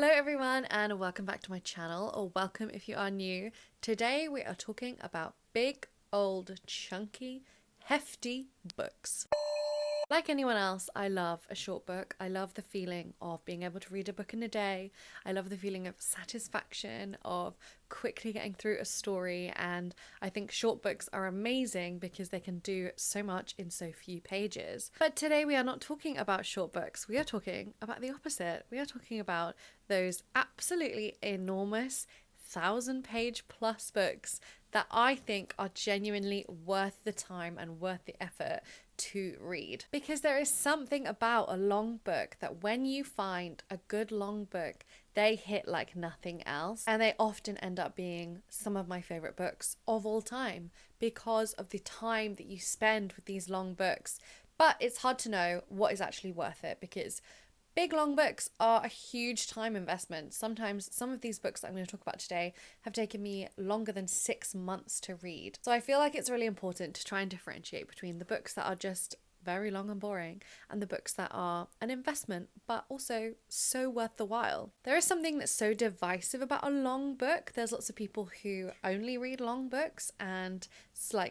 Hello everyone and welcome back to my channel, or welcome if you are new. Today we are talking about big, old, chunky, hefty books. Like anyone else, I love a short book. I love the feeling of being able to read a book in a day. I love the feeling of satisfaction of quickly getting through a story, and I think short books are amazing because they can do so much in so few pages. But today we are not talking about short books. We are talking about the opposite. We are talking about those absolutely enormous 1,000-page plus books that I think are genuinely worth the time and worth the effort to read. Because there is something about a long book that when you find a good long book, they hit like nothing else, and they often end up being some of my favorite books of all time because of the time that you spend with these long books. But it's hard to know what is actually worth it, because big long books are a huge time investment. Sometimes some of these books that I'm going to talk about today have taken me longer than 6 months to read. So I feel like it's really important to try and differentiate between the books that are just very long and boring and the books that are an investment but also so worth the while. There is something that's so divisive about a long book. There's lots of people who only read long books and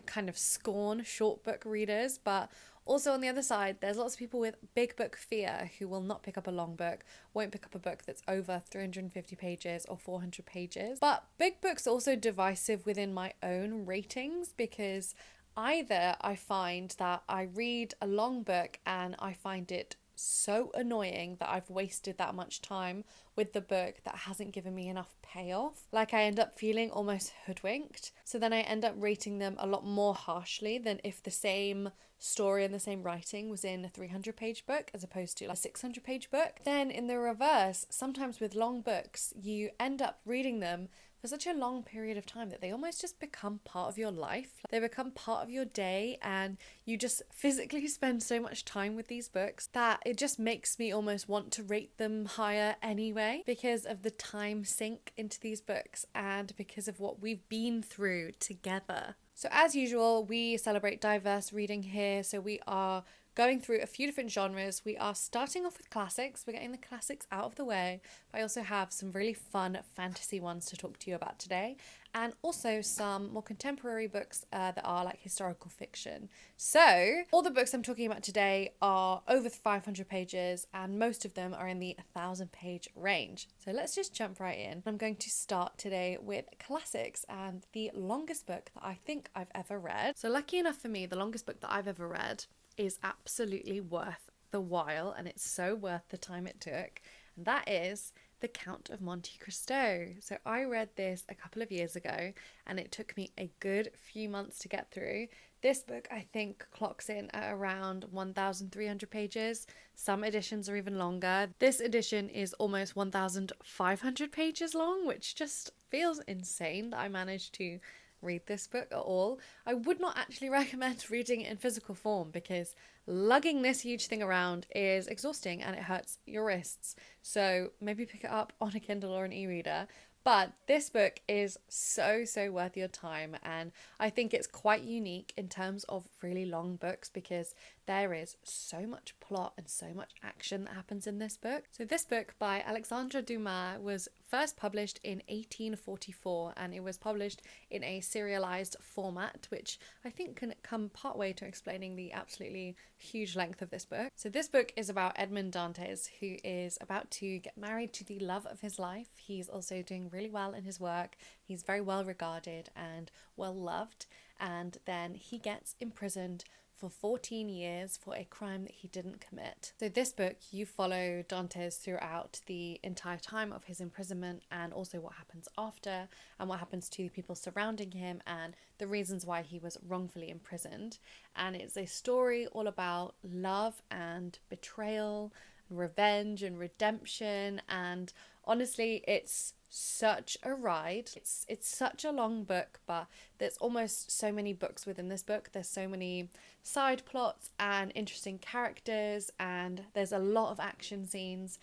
kind of scorn short book readers, but also on the other side, there's lots of people with big book fear who will not pick up a long book, won't pick up a book that's over 350 pages or 400 pages. But big books are also divisive within my own ratings, because either I find that I read a long book and I find it so annoying that I've wasted that much time with the book that hasn't given me enough payoff. Like, I end up feeling almost hoodwinked. So then I end up rating them a lot more harshly than if the same story and the same writing was in a 300-page book as opposed to a 600-page book. Then in the reverse, sometimes with long books, you end up reading them for such a long period of time that they almost just become part of your life. They become part of your day, and you just physically spend so much time with these books that it just makes me almost want to rate them higher anyway, because of the time sink into these books and because of what we've been through together. So as usual, we celebrate diverse reading here. So we are going through a few different genres. We are starting off with classics. We're getting the classics out of the way. But I also have some really fun fantasy ones to talk to you about today, and also some more contemporary books that are like historical fiction. So all the books I'm talking about today are over 500 pages, and most of them are in the 1,000-page range. So let's just jump right in. I'm going to start today with classics, and the longest book that I think I've ever read. So lucky enough for me, the longest book that I've ever read is absolutely worth the while, and it's so worth the time it took, and that is The Count of Monte Cristo. So I read this a couple of years ago, and it took me a good few months to get through. This book, I think, clocks in at around 1,300 pages. Some editions are even longer. This edition is almost 1,500 pages long, which just feels insane that I managed to read this book at all. I would not actually recommend reading it in physical form, because lugging this huge thing around is exhausting and it hurts your wrists. So maybe pick it up on a Kindle or an e-reader. But this book is so worth your time, and I think it's quite unique in terms of really long books because there is so much plot and so much action that happens in this book. So this book by Alexandre Dumas was first published in 1844, and it was published in a serialized format, which I think can come partway to explaining the absolutely huge length of this book. So this book is about Edmond Dantes, who is about to get married to the love of his life. He's also doing really well in his work. He's very well regarded and well loved, and then he gets imprisoned for 14 years for a crime that he didn't commit. So this book, you follow Dantes throughout the entire time of his imprisonment, and also what happens after and what happens to the people surrounding him and the reasons why he was wrongfully imprisoned. And it's a story all about love and betrayal, revenge and redemption, and honestly, it's such a ride. It's such a long book, but there's almost so many books within this book. There's so many side plots and interesting characters, and there's a lot of action scenes.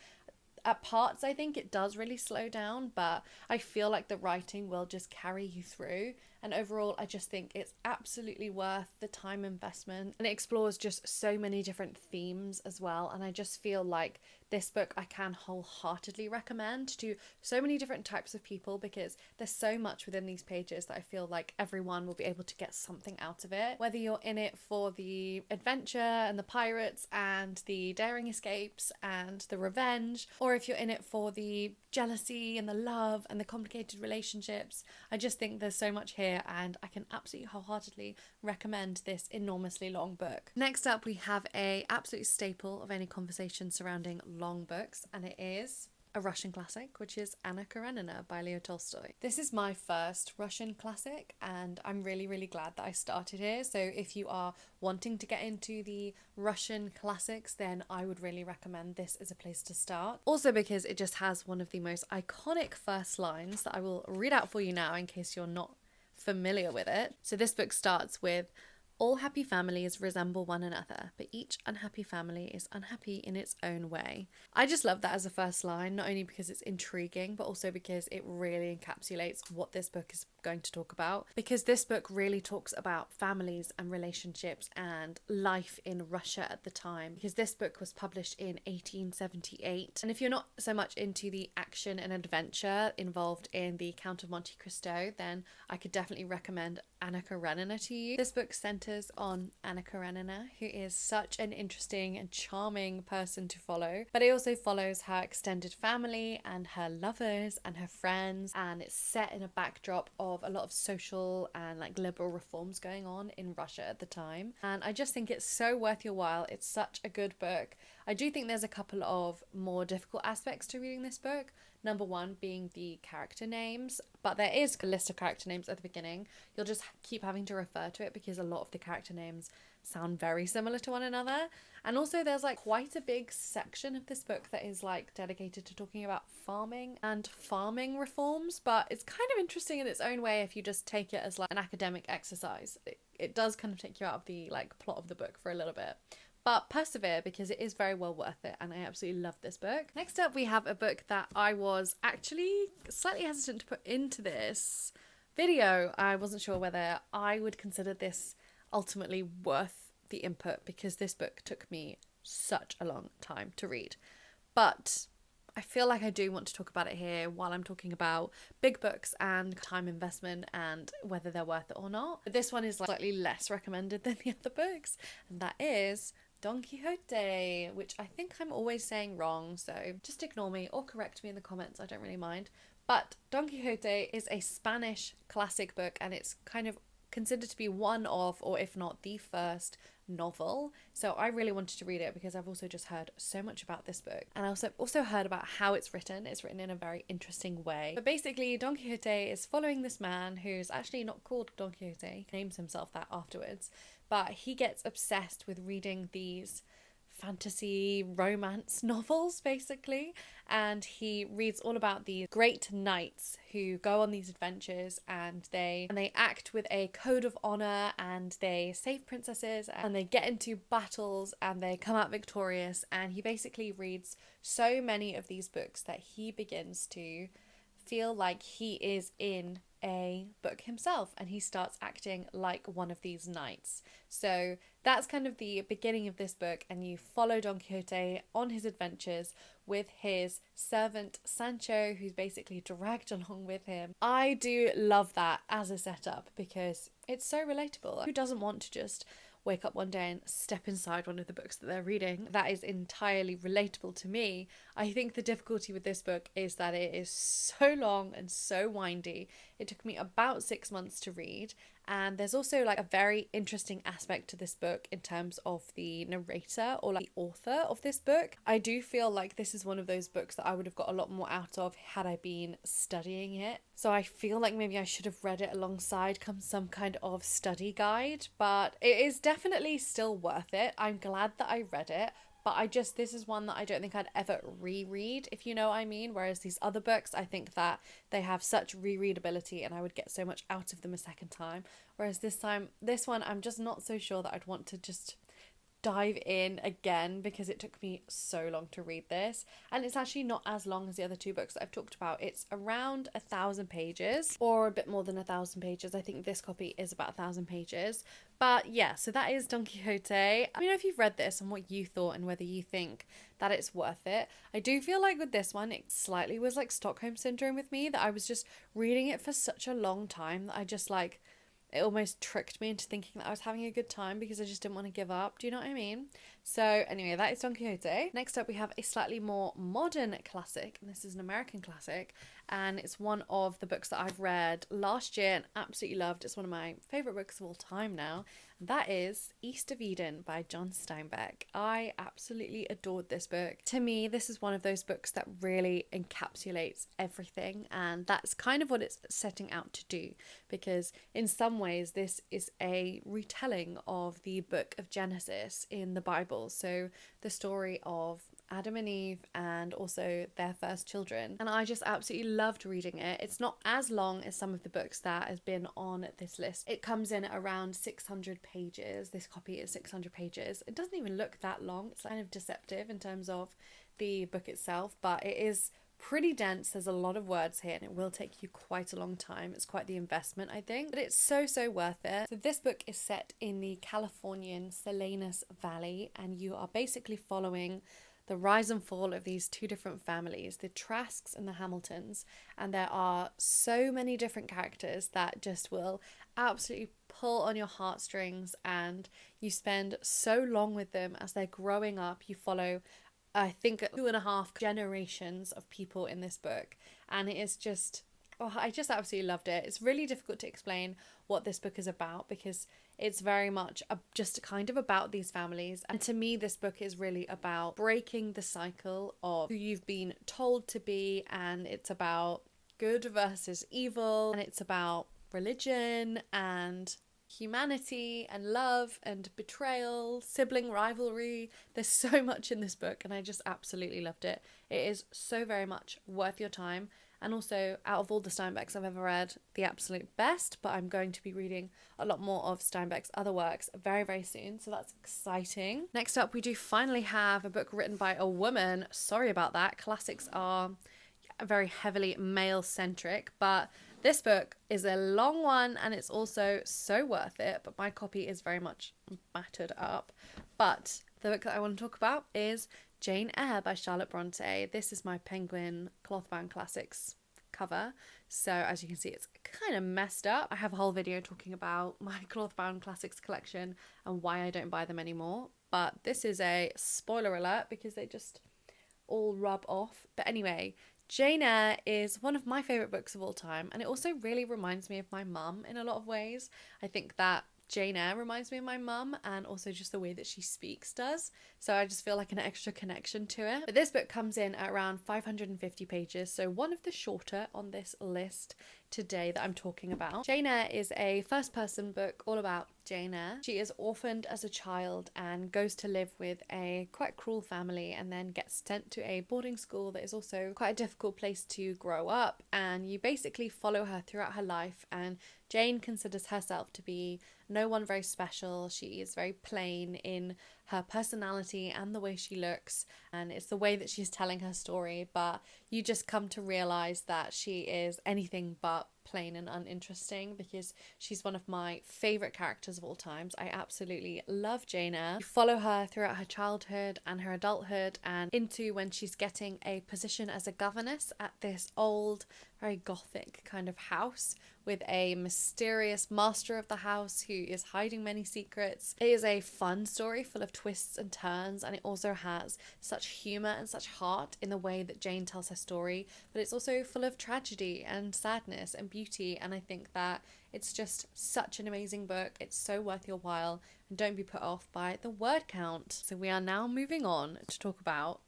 At parts, I think it does really slow down, but I feel like the writing will just carry you through, And overall, I just think it's absolutely worth the time investment, and it explores just so many different themes as well. And I just feel like this book I can wholeheartedly recommend to so many different types of people, because there's so much within these pages that I feel like everyone will be able to get something out of it. Whether you're in it for the adventure and the pirates and the daring escapes and the revenge, or if you're in it for the jealousy and the love and the complicated relationships, I just think there's so much here, and I can absolutely wholeheartedly recommend this enormously long book. Next up, we have a absolute staple of any conversation surrounding long books, and it is a Russian classic, which is Anna Karenina by Leo Tolstoy. This is my first Russian classic, and I'm really, really glad that I started here. So if you are wanting to get into the Russian classics, then I would really recommend this as a place to start. Also because it just has one of the most iconic first lines that I will read out for you now in case you're not familiar with it. So this book starts with, "All happy families resemble one another, but each unhappy family is unhappy in its own way." I just love that as a first line, not only because it's intriguing, but also because it really encapsulates what this book is going to talk about. Because this book really talks about families and relationships and life in Russia at the time. Because this book was published in 1878. And if you're not so much into the action and adventure involved in the Count of Monte Cristo, then I could definitely recommend Anna Karenina to you. This book centers on Anna Karenina, who is such an interesting and charming person to follow, but it also follows her extended family and her lovers and her friends, and it's set in a backdrop of a lot of social and like liberal reforms going on in Russia at the time. And I just think it's so worth your while. It's such a good book. I do think there's a couple of more difficult aspects to reading this book. Number one being the character names, but there is a list of character names at the beginning. You'll just keep having to refer to it because a lot of the character names sound very similar to one another. And also there's like quite a big section of this book that is like dedicated to talking about farming and farming reforms, but it's kind of interesting in its own way if you just take it as like an academic exercise. It does kind of take you out of the like plot of the book for a little bit. But persevere, because it is very well worth it, and I absolutely love this book. Next up, we have a book that I was actually slightly hesitant to put into this video. I wasn't sure whether I would consider this ultimately worth the input, because this book took me such a long time to read. But I feel like I do want to talk about it here while I'm talking about big books and time investment and whether they're worth it or not. But this one is slightly less recommended than the other books, and that is Don Quixote, which I think I'm always saying wrong, so just ignore me or correct me in the comments, I don't really mind. But Don Quixote is a Spanish classic book, and it's kind of considered to be one of, or if not the first novel. So I really wanted to read it because I've also just heard so much about this book, and I also heard about how it's written. It's written in a very interesting way. But basically Don Quixote is following this man who's actually not called Don Quixote, he names himself that afterwards, but he gets obsessed with reading these fantasy romance novels basically, and he reads all about these great knights who go on these adventures, and they act with a code of honor, and they save princesses, and they get into battles, and they come out victorious. And he basically reads so many of these books that he begins to feel like he is in a book himself, and he starts acting like one of these knights. So that's kind of the beginning of this book, and you follow Don Quixote on his adventures with his servant Sancho, who's basically dragged along with him. I do love that as a setup because it's so relatable. Who doesn't want to just wake up one day and step inside one of the books that they're reading? That is entirely relatable to me. I think the difficulty with this book is that it is so long and so windy. It took me about 6 months to read, and there's also like a very interesting aspect to this book in terms of the narrator, or like the author of this book. I do feel like this is one of those books that I would have got a lot more out of had I been studying it. So I feel like maybe I should have read it alongside some kind of study guide, but it is definitely still worth it. I'm glad that I read it, but this is one that I don't think I'd ever reread, if you know what I mean. Whereas these other books, I think that they have such rereadability and I would get so much out of them a second time. Whereas this one, I'm just not so sure that I'd want to just dive in again because it took me so long to read this, and it's actually not as long as the other two books that I've talked about. It's around 1,000 pages, or a bit more than 1,000 pages. I think this copy is about 1,000 pages. But yeah, so that is Don Quixote. Let me know if you've read this and what you thought and whether you think that it's worth it. I do feel like with this one it slightly was like Stockholm syndrome with me, that I was just reading it for such a long time that I just like, it almost tricked me into thinking that I was having a good time because I just didn't want to give up. Do you know what I mean? So anyway, that is Don Quixote. Next up we have a slightly more modern classic, and this is an American classic, and it's one of the books that I've read last year and absolutely loved. It's one of my favourite books of all time now. That is East of Eden by John Steinbeck. I absolutely adored this book. To me, this is one of those books that really encapsulates everything, and that's kind of what it's setting out to do, because in some ways this is a retelling of the book of Genesis in the Bible. So the story of Adam and Eve and also their first children, and I just absolutely loved reading it. It's not as long as some of the books that has been on this list. It comes in at around 600 pages. This copy is 600 pages. It doesn't even look that long. It's kind of deceptive in terms of the book itself, but it is pretty dense. There's a lot of words here and it will take you quite a long time. It's quite the investment, I think, but it's so worth it. So this book is set in the Californian Salinas Valley, and you are basically following the rise and fall of these two different families, the Trasks and the Hamiltons, and there are so many different characters that just will absolutely pull on your heartstrings, and you spend so long with them as they're growing up. You follow, I think, 2.5 generations of people in this book, and it is just, oh, I just absolutely loved it. It's really difficult to explain what this book is about because it's very much just kind of about these families, and to me this book is really about breaking the cycle of who you've been told to be, and it's about good versus evil, and it's about religion and humanity and love and betrayal, sibling rivalry. There's so much in this book and I just absolutely loved it. It is so very much worth your time, and also out of all the Steinbecks I've ever read, the absolute best. But I'm going to be reading a lot more of Steinbeck's other works very soon, so that's exciting. Next up we do finally have a book written by a woman. Sorry about that, classics are very heavily male centric, but this book is a long one and it's also so worth it, but my copy is very much battered up. But the book that I want to talk about is Jane Eyre by Charlotte Bronte. This is my Penguin Clothbound Classics cover, so as you can see it's kind of messed up. I have a whole video talking about my Clothbound Classics collection and why I don't buy them anymore, but this is a spoiler alert because they just all rub off. But anyway, Jane Eyre is one of my favourite books of all time, and it also really reminds me of my mum in a lot of ways. I think that Jane Eyre reminds me of my mum, and also just the way that she speaks does, so I just feel like an extra connection to it. But this book comes in at around 550 pages, so one of the shorter on this list today that I'm talking about. Jane Eyre is a first-person book all about Jane Eyre. She is orphaned as a child and goes to live with a quite cruel family, and then gets sent to a boarding school that is also quite a difficult place to grow up, and you basically follow her throughout her life. And Jane considers herself to be no one very special. She is very plain in her personality and the way she looks, and it's the way that she's telling her story, but you just come to realise that she is anything but plain and uninteresting, because she's one of my favourite characters of all times. I absolutely love Jane Eyre. You follow her throughout her childhood and her adulthood, and into when she's getting a position as a governess at this old, very gothic kind of house with a mysterious master of the house who is hiding many secrets. It is a fun story full of twists and turns, and it also has such humour and such heart in the way that Jane tells her story, but it's also full of tragedy and sadness and beauty, and I think that it's just such an amazing book. It's so worth your while, and don't be put off by the word count. So we are now moving on to talk about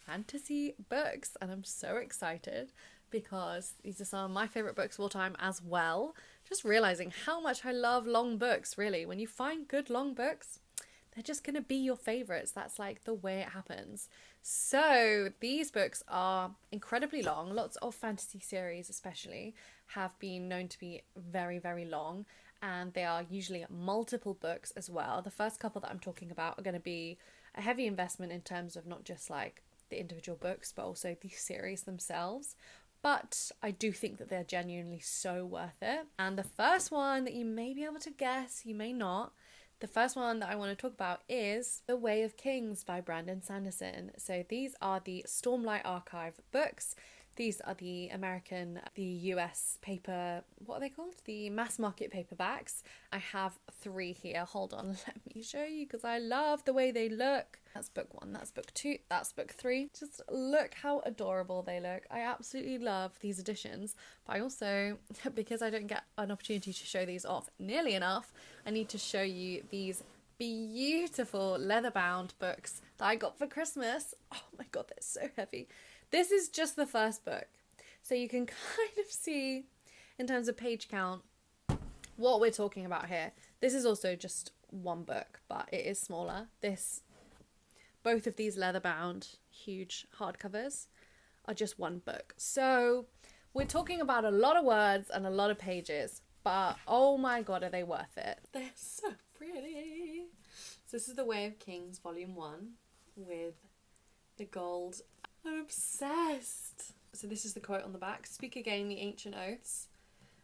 fantasy books, and I'm so excited because these are some of my favourite books of all time as well. Just realising how much I love long books, really. When you find good long books, they're just going to be your favourites. That's like the way it happens. So these books are incredibly long. Lots of fantasy series especially have been known to be very long. and they are usually multiple books as well. The first couple that I'm talking about are going to be a heavy investment in terms of not just like the individual books, but also the series themselves. But I do think that they're genuinely so worth it. And the first one that you may be able to guess, you may not, the first one that I want to talk about is The Way of Kings by Brandon Sanderson. So these are the Stormlight Archive books. These are the US paper, what are they called? The mass market paperbacks. I have 3 here. Hold on, let me show you because I love the way they look. That's book 1, that's book 2, that's book 3. Just look how adorable they look. I absolutely love these editions. But I also, because I don't get an opportunity to show these off nearly enough, I need to show you these beautiful leather-bound books that I got for Christmas. Oh my god, they're so heavy. This is just the first book, so you can kind of see in terms of page count what we're talking about here. This is also just one book, but it is smaller. Both of these leather-bound, huge hardcovers are just one book. So we're talking about a lot of words and a lot of pages, but oh my god, are they worth it? They're so pretty. So this is The Way of Kings, Volume 1, with the gold. I'm obsessed. So this is the quote on the back. Speak again the ancient oaths.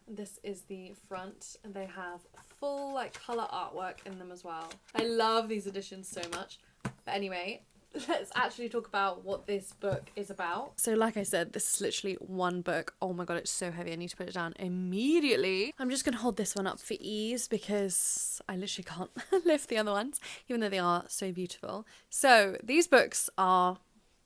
And this is the front, and they have full like colour artwork in them as well. I love these editions so much. But anyway, let's actually talk about what this book is about. So like I said, this is literally one book. Oh my god, it's so heavy. I need to put it down immediately. I'm just going to hold this one up for ease because I literally can't lift the other ones, even though they are so beautiful. So these books are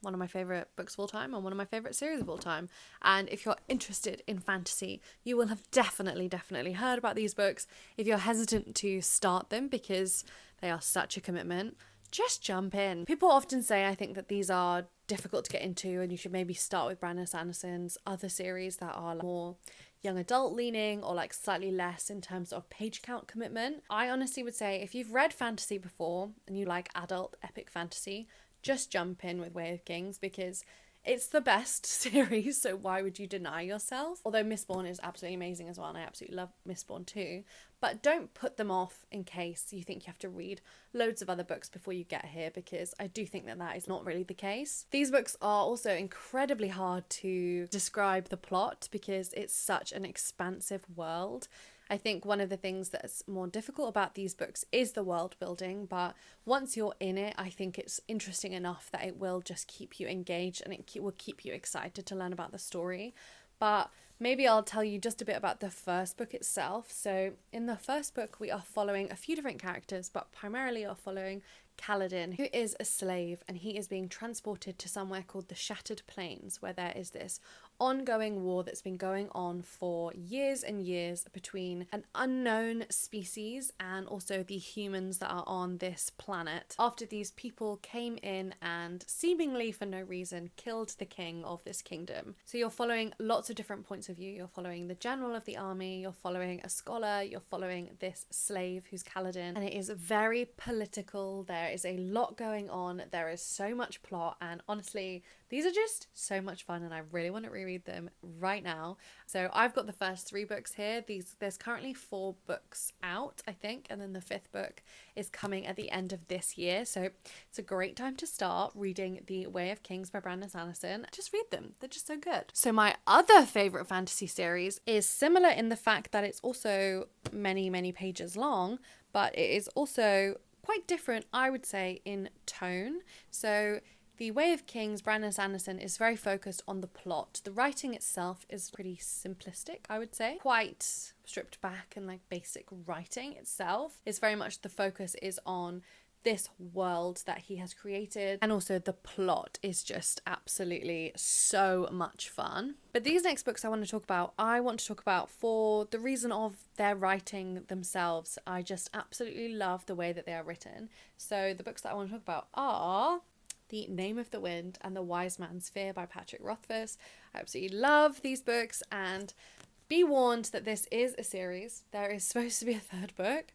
one of my favourite books of all time and one of my favourite series of all time. And if you're interested in fantasy, you will have definitely heard about these books. If you're hesitant to start them because they are such a commitment, just jump in. People often say, I think, that these are difficult to get into and you should maybe start with Brandon Sanderson's other series that are more young adult leaning or like slightly less in terms of page count commitment. I honestly would say if you've read fantasy before and you like adult epic fantasy, just jump in with Way of Kings because it's the best series, so why would you deny yourself? Although Mistborn is absolutely amazing as well, and I absolutely love Mistborn too. But don't put them off in case you think you have to read loads of other books before you get here, because I do think that that is not really the case. These books are also incredibly hard to describe the plot because it's such an expansive world. I think one of the things that's more difficult about these books is the world building, but once you're in it, I think it's interesting enough that it will just keep you engaged and it will keep you excited to learn about the story. But maybe I'll tell you just a bit about the first book itself. So in the first book, we are following a few different characters, but primarily are following Kaladin, who is a slave, and he is being transported to somewhere called the Shattered Plains, where there is this ongoing war that's been going on for years and years between an unknown species and also the humans that are on this planet. After these people came in and seemingly for no reason killed the king of this kingdom. So you're following lots of different points of view. You're following the general of the army, you're following a scholar, you're following this slave who's Kaladin, and it is very political. There is a lot going on, there is so much plot, and honestly these are just so much fun and I really want to reread them right now. So I've got the first 3 books here. There's currently 4 books out, I think, and then the 5th book is coming at the end of this year. So it's a great time to start reading The Way of Kings by Brandon Sanderson. Just read them, they're just so good. So my other favourite fantasy series is similar in the fact that it's also many pages long, but it is also quite different, I would say, in tone. So The Way of Kings, Brandon Sanderson is very focused on the plot. The writing itself is pretty simplistic, I would say. Quite stripped back and like basic writing itself. It's very much the focus is on this world that he has created, and also the plot is just absolutely so much fun. But these next books I want to talk about for the reason of their writing themselves. I just absolutely love the way that they are written. So the books that I want to talk about are The Name of the Wind and The Wise Man's Fear by Patrick Rothfuss. I absolutely love these books, and be warned that this is a series. There is supposed to be a 3rd book.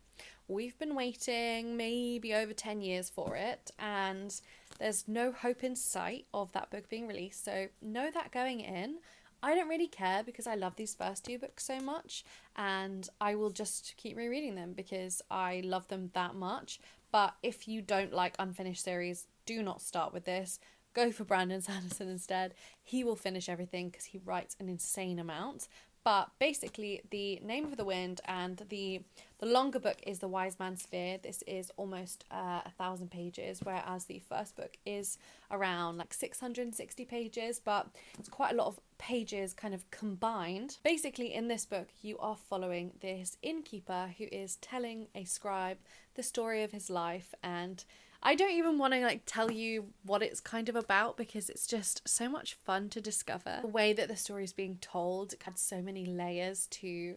We've been waiting maybe over 10 years for it, and there's no hope in sight of that book being released. So know that going in. I don't really care because I love these first two books so much, and I will just keep rereading them because I love them that much. But if you don't like unfinished series, do not start with this. Go for Brandon Sanderson instead. He will finish everything because he writes an insane amount. But basically, The Name of the Wind and the longer book is The Wise Man's Fear. This is almost 1,000 pages, whereas the first book is around like 660 pages, but it's quite a lot of pages kind of combined. Basically, in this book, you are following this innkeeper who is telling a scribe the story of his life, and I don't even want to like tell you what it's kind of about because it's just so much fun to discover. The way that the story is being told adds so many layers to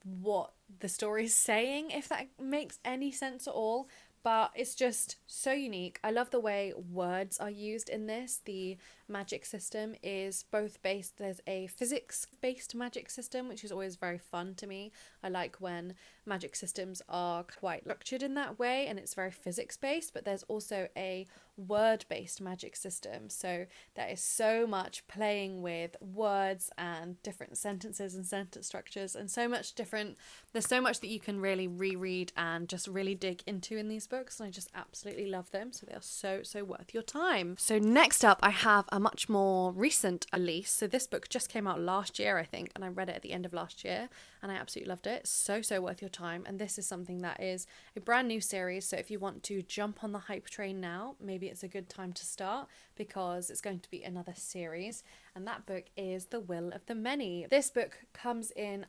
what the story is saying, if that makes any sense at all. But it's just so unique. I love the way words are used in this. The magic system is both based, there's a physics-based magic system, which is always very fun to me. I like when magic systems are quite structured in that way and it's very physics-based, but there's also a word-based magic system. So there is so much playing with words and different sentences and sentence structures and so much different, there's so much that you can really reread and just really dig into in these books, and I just absolutely love them. So they are so worth your time. So next up, I have a much more recent release. So this book just came out last year, I think, and I read it at the end of last year and I absolutely loved it. So worth your time. And this is something that is a brand new series, so if you want to jump on the hype train now, maybe it's a good time to start because it's going to be another series, and that book is The Will of the Many. This book comes in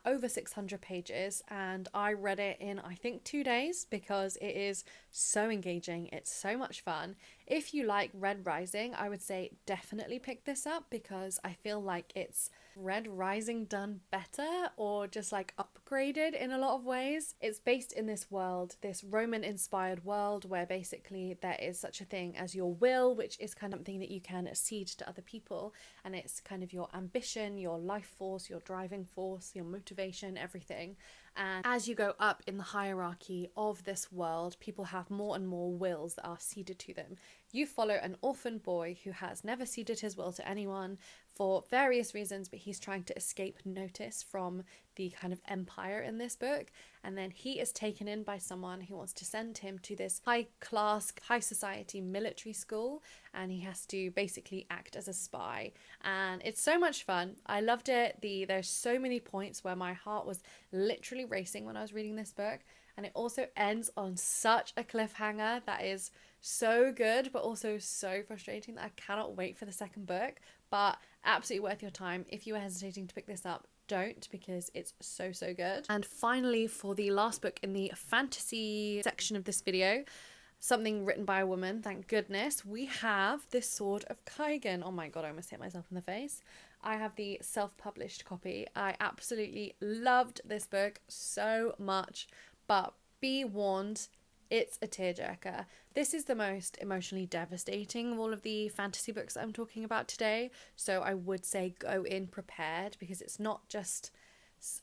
over 600 pages and I read it in I think 2 days because it is so engaging. It's so much fun. If you like Red Rising, I would say definitely pick this up because I feel like it's Red Rising done better or just like upgraded in a lot of ways. It's based in this world, this Roman inspired world where basically there is such a thing as your will, which is kind of something that you can cede to other people, and it's kind of your ambition, your life force, your driving force, your motivation, everything. And as you go up in the hierarchy of this world, people have more and more wills that are ceded to them. You follow an orphan boy who has never ceded his will to anyone for various reasons, but he's trying to escape notice from the kind of empire in this book. And then he is taken in by someone who wants to send him to this high class, high society military school, and he has to basically act as a spy. And it's so much fun. I loved it. There's so many points where my heart was literally racing when I was reading this book. And it also ends on such a cliffhanger that is so good, but also so frustrating that I cannot wait for the second book. But absolutely worth your time. If you are hesitating to pick this up, don't, because it's so good. And finally, for the last book in the fantasy section of this video, something written by a woman, thank goodness, we have this Sword of Kaigen. Oh my god, I almost hit myself in the face. I have the self-published copy. I absolutely loved this book so much, but be warned, it's a tearjerker. This is the most emotionally devastating of all of the fantasy books that I'm talking about today, so I would say go in prepared because it's not just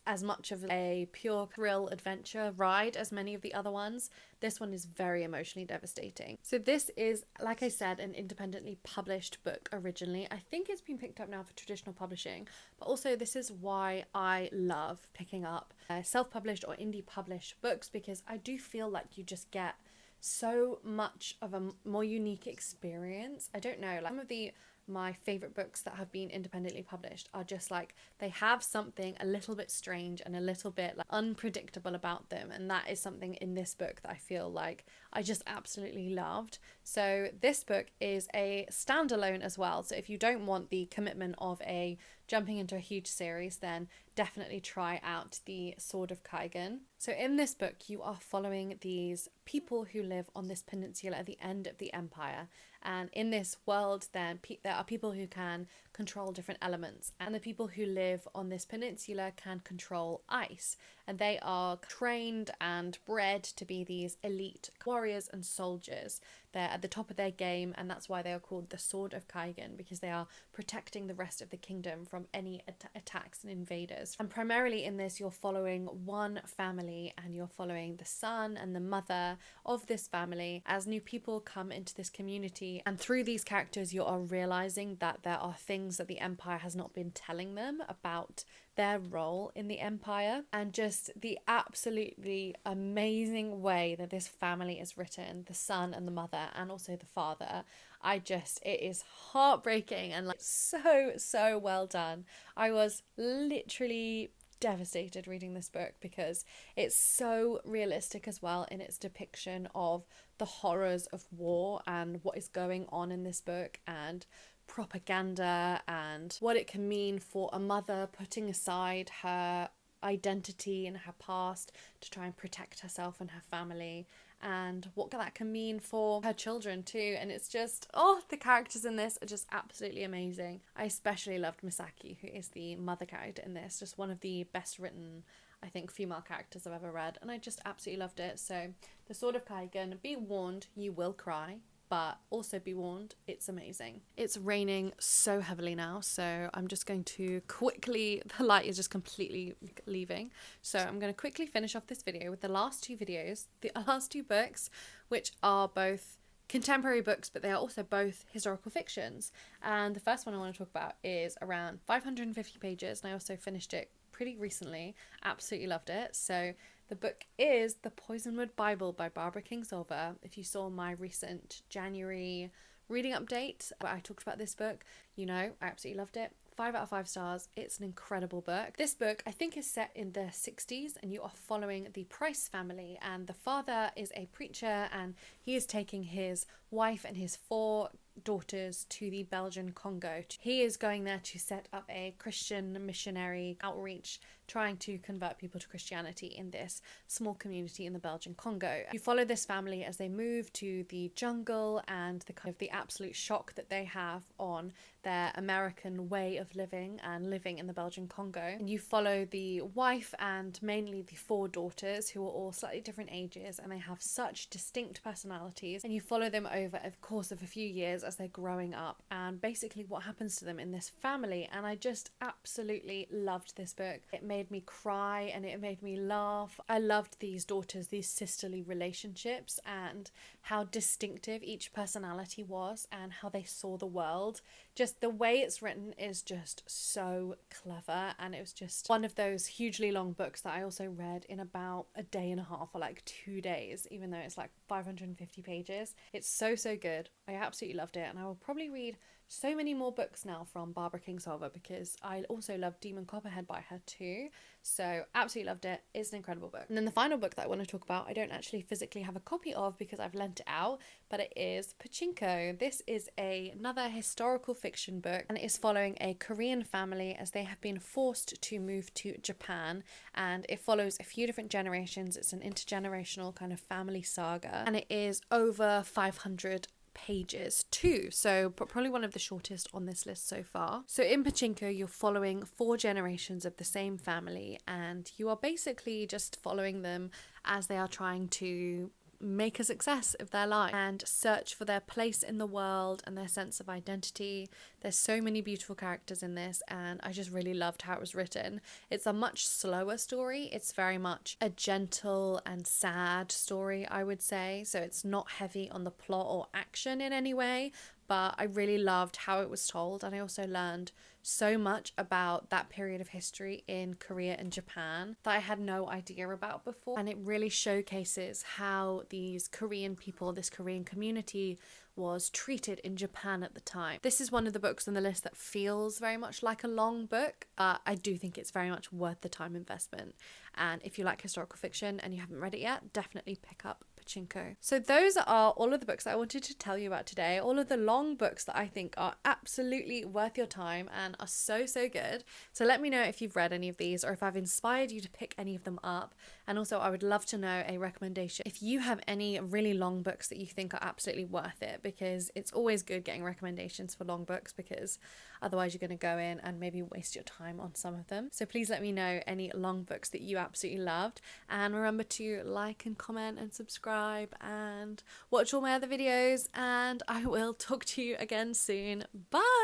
as much of a pure thrill adventure ride as many of the other ones. This one is very emotionally devastating. So this is, like I said, an independently published book originally. I think it's been picked up now for traditional publishing, but also this is why I love picking up self-published or indie published books, because I do feel like you just get so much of a more unique experience. I don't know, like some of my favorite books that have been independently published are just like, they have something a little bit strange and a little bit like unpredictable about them, and that is something in this book that I feel like I just absolutely loved. So this book is a standalone as well, so if you don't want the commitment of jumping into a huge series, then definitely try out the Sword of Kaigen. So in this book you are following these people who live on this peninsula at the end of the empire, and in this world then there are people who can control different elements, and the people who live on this peninsula can control ice, and they are trained and bred to be these elite warriors and soldiers. They're at the top of their game, and that's why they are called the Sword of Kaigen, because they are protecting the rest of the kingdom from any attacks and invaders. And primarily in this you're following one family, and you're following the son and the mother of this family as new people come into this community, and through these characters you are realizing that there are things things that the Empire has not been telling them about their role in the Empire, and just the absolutely amazing way that this family is written, the son and the mother and also the father. It is heartbreaking and like so well done. I was literally devastated reading this book because it's so realistic as well in its depiction of the horrors of war and what is going on in this book, and propaganda, and what it can mean for a mother putting aside her identity and her past to try and protect herself and her family, and what that can mean for her children too. And it's just, oh, the characters in this are just absolutely amazing. I especially loved Misaki, who is the mother character in this, just one of the best written, I think, female characters I've ever read, and I just absolutely loved it. So the Sword of Kaigen, be warned, you will cry, but also be warned, it's amazing. It's raining so heavily now, so I'm just going to quickly, the light is just completely leaving, so I'm going to quickly finish off this video with the last two books, which are both contemporary books, but they are also both historical fictions. And the first one I want to talk about is around 550 pages, and I also finished it pretty recently. Absolutely loved it. So the book is The Poisonwood Bible by Barbara Kingsolver. If you saw my recent January reading update where I talked about this book, you know I absolutely loved it. 5 out of 5 stars. It's an incredible book. This book, I think, is set in the 60s, and you are following the Price family, and the father is a preacher, and he is taking his wife and his 4 daughters to the Belgian Congo. He is going there to set up a Christian missionary outreach, trying to convert people to Christianity in this small community in the Belgian Congo. You follow this family as they move to the jungle, and the kind of the absolute shock that they have on their American way of living and living in the Belgian Congo. And you follow the wife and mainly the 4 daughters, who are all slightly different ages, and they have such distinct personalities, and you follow them over a course of a few years as they're growing up, and basically what happens to them in this family. And I just absolutely loved this book. It made me cry and it made me laugh. I loved these daughters, these sisterly relationships, and how distinctive each personality was and how they saw the world. Just the way it's written is just so clever, and it was just one of those hugely long books that I also read in about a day and a half, or like 2 days, even though it's like 550 pages. It's so good. I absolutely loved it, and I will probably read so many more books now from Barbara Kingsolver, because I also love Demon Copperhead by her too. So absolutely loved it. It's an incredible book. And then the final book that I want to talk about, I don't actually physically have a copy of because I've lent it out, but it is Pachinko. This is another historical fiction book, and it is following a Korean family as they have been forced to move to Japan, and it follows a few different generations. It's an intergenerational kind of family saga, and it is over 500 pages too, so probably one of the shortest on this list so far. So in Pachinko, you're following 4 generations of the same family, and you are basically just following them as they are trying to make a success of their life and search for their place in the world and their sense of identity. There's so many beautiful characters in this, and I just really loved how it was written. It's a much slower story. It's very much a gentle and sad story, I would say. So it's not heavy on the plot or action in any way, but I really loved how it was told, and I also learned so much about that period of history in Korea and Japan that I had no idea about before. And it really showcases how these Korean people, this Korean community, was treated in Japan at the time. This is one of the books on the list that feels very much like a long book. I do think it's very much worth the time investment. And if you like historical fiction and you haven't read it yet, definitely pick up Pachinko. So those are all of the books that I wanted to tell you about today. All of the long books that I think are absolutely worth your time and are so good. So let me know if you've read any of these, or if I've inspired you to pick any of them up. And also I would love to know a recommendation if you have any really long books that you think are absolutely worth it, because it's always good getting recommendations for long books, because otherwise you're going to go in and maybe waste your time on some of them. So please let me know any long books that you absolutely loved, and remember to like and comment and subscribe and watch all my other videos, and I will talk to you again soon. Bye!